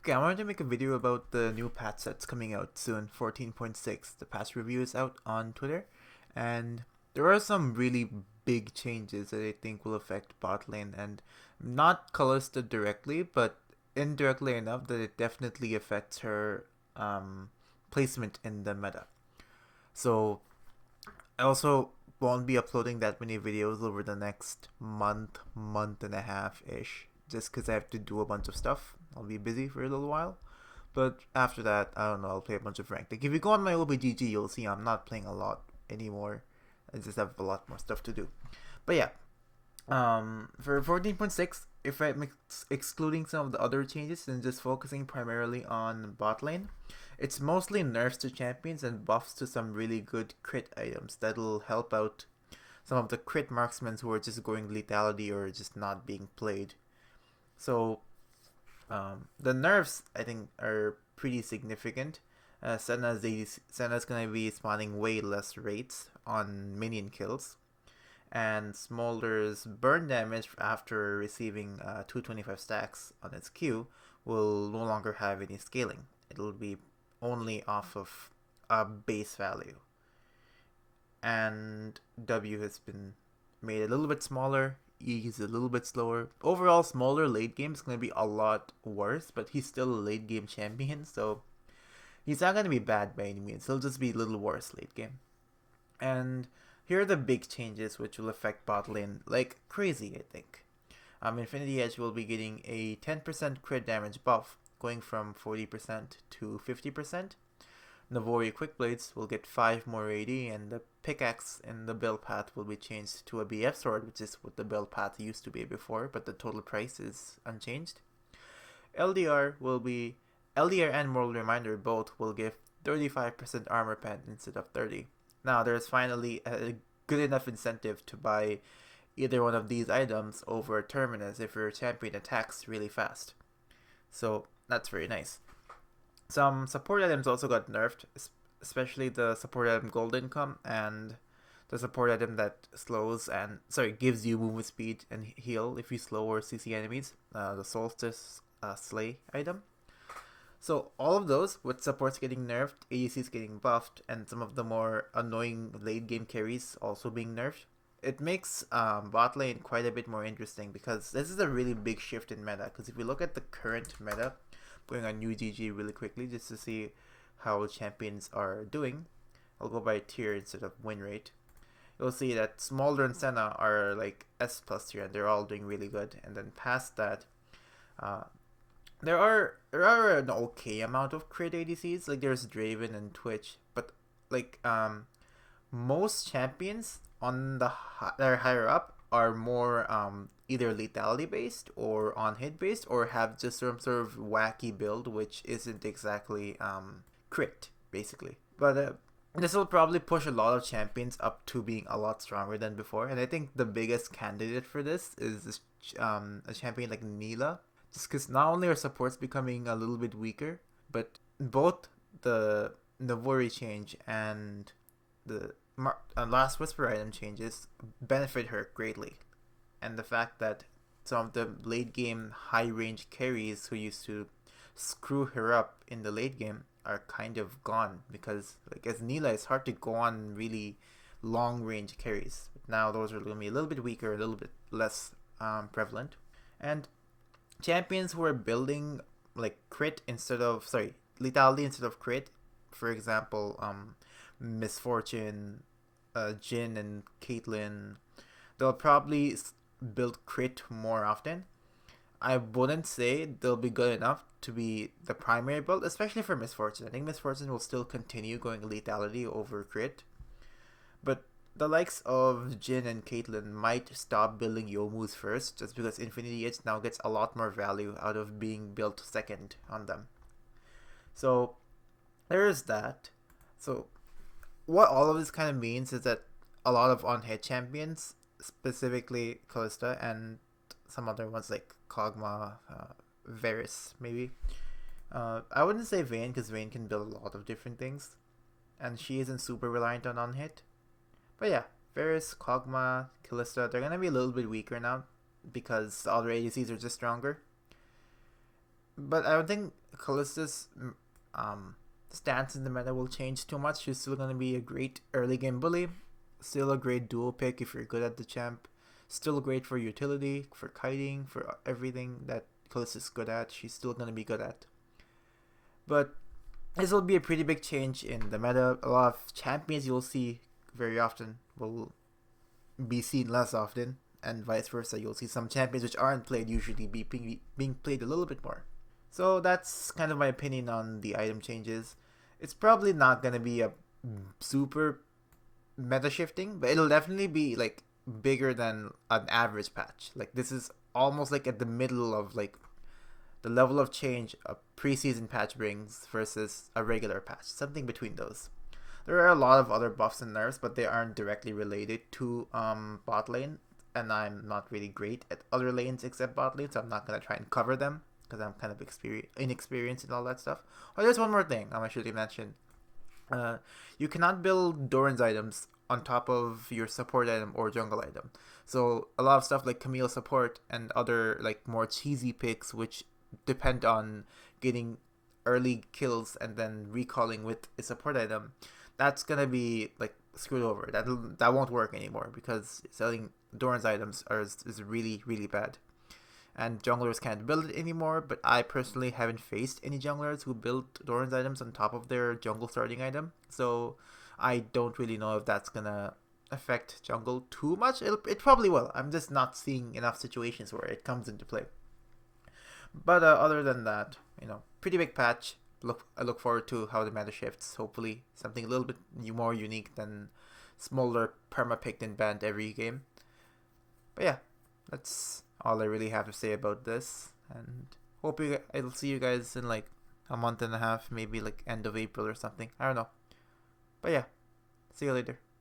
Okay, I wanted to make a video about the new patch that's coming out soon, 14.6. The patch review is out on Twitter, and there are some really big changes that I think will affect bot lane, and not Kalista directly, but indirectly enough that it definitely affects her placement in the meta. So, I also won't be uploading that many videos over the next month and a half ish, just because I have to do a bunch of stuff. I'll be busy for a little while. But after that, I don't know, I'll play a bunch of ranked. Like, if you go on my OBGG, you'll see I'm not playing a lot anymore. I just have a lot more stuff to do. But yeah, for 14.6, if I'm excluding some of the other changes and just focusing primarily on bot lane, it's mostly nerfs to champions and buffs to some really good crit items that'll help out some of the crit marksmen who are just going lethality or just not being played. So the nerfs I think are pretty significant. Senna's gonna be spawning way less rates on minion kills, and Smolder's burn damage after receiving 225 stacks on its Q will no longer have any scaling. It'll be only off of a base value. And W has been made a little bit smaller. E is a little bit slower. Overall, smaller late game is going to be a lot worse, but he's still a late game champion, so he's not going to be bad by any means. He'll just be a little worse late game. And here are the big changes which will affect bot lane like crazy, I think. Infinity Edge will be getting a 10% crit damage buff, going from 40% to 50%. Navori Quick Blades will get 5 more AD, and the pickaxe in the build path will be changed to a BF sword, which is what the build path used to be before, but the total price is unchanged. LDR and Moral Reminder both will give 35% armor pen instead of 30. Now there's finally a good enough incentive to buy either one of these items over Terminus if your champion attacks really fast. So that's very nice. Some support items also got nerfed, especially the support item Gold Income and the support item that gives you movement speed and heal if you slow or CC enemies, the Solstice Slay item. So all of those, with supports getting nerfed, ADCs getting buffed, and some of the more annoying late game carries also being nerfed, it makes bot lane quite a bit more interesting, because this is a really big shift in meta. Because if we look at the current meta, going on UGG really quickly just to see how champions are doing, I'll go by tier instead of win rate. You'll see that Smolder and Senna are like S plus tier, and they're all doing really good. And then past that, there are an okay amount of crit ADCs. Like there's Draven and Twitch, but like most champions on that are higher up are more either lethality based or on hit based, or have just some sort of wacky build which isn't exactly crit basically. But this will probably push a lot of champions up to being a lot stronger than before, and I think the biggest candidate for this is a champion like Neela, just because not only are supports becoming a little bit weaker, but both the Navori change and the Last Whisper item changes benefit her greatly. And the fact that some of the late game high range carries who used to screw her up in the late game are kind of gone, because like as Neela, it's hard to go on really long range carries. But now those are going to be a little bit weaker, a little bit less prevalent. And champions who are building like lethality instead of crit, for example, Misfortune, Jin and Caitlyn, they'll probably build crit more often. I wouldn't say they'll be good enough to be the primary build, especially for Misfortune. I think Misfortune will still continue going lethality over crit, but the likes of Jin and Caitlyn might stop building Youmu's first, just because Infinity Edge now gets a lot more value out of being built second on them. So there is that. So what all of this kind of means is that a lot of on-hit champions, specifically Kalista and some other ones like Kog'Maw, Varus maybe. I wouldn't say Vayne, because Vayne can build a lot of different things, and she isn't super reliant on on-hit. But yeah, Varus, Kog'Maw, Kalista, they're going to be a little bit weaker now because the other ADCs are just stronger. And champions who are building like crit ADCs instead of crit, for example, Misfortune, Jin and Caitlyn, they'll probably build But I don't think Callista's um, stance in the meta will change too much. She's still gonna be a great early game bully, still a great duo pick if you're good at the champ, still great for utility, for kiting, for everything that Callista's good at. She's still gonna be good at. But this will be a pretty big change in the meta. A lot of champions you'll see very often will be seen less often, and vice versa. You'll see some champions which aren't played usually being played a little bit more. So that's kind of my opinion on the item changes. It's probably not gonna be a super meta shifting, but it'll definitely be like bigger than an average patch. Like this is almost like at the middle of like the level of change a preseason patch brings versus a regular patch. Something between those. There are a lot of other buffs and nerfs, but they aren't directly related to bot lane, and I'm not really great at other lanes except bot lane, so I'm not gonna try and cover them because I'm kind of inexperienced in all that stuff. Oh, there's one more thing I should have mentioned. You cannot build Doran's items on top of your support item or jungle item. So a lot of stuff like Camille support and other like more cheesy picks, which depend on getting early kills and then recalling with a support item, that's gonna be like screwed over. That won't work anymore because selling Doran's items is really really bad. And junglers can't build it anymore, but I personally haven't faced any junglers who built Doran's items on top of their jungle starting item, so I don't really know if that's gonna affect jungle too much. It probably will. I'm just not seeing enough situations where it comes into play. But other than that, pretty big patch. I look forward to how the meta shifts. Hopefully, something a little bit more unique than smaller perma picked and banned every game. But yeah, that's all I really have to say about this. And I'll see you guys in like a month and a half, maybe like end of April or something. I don't know. But yeah, see you later.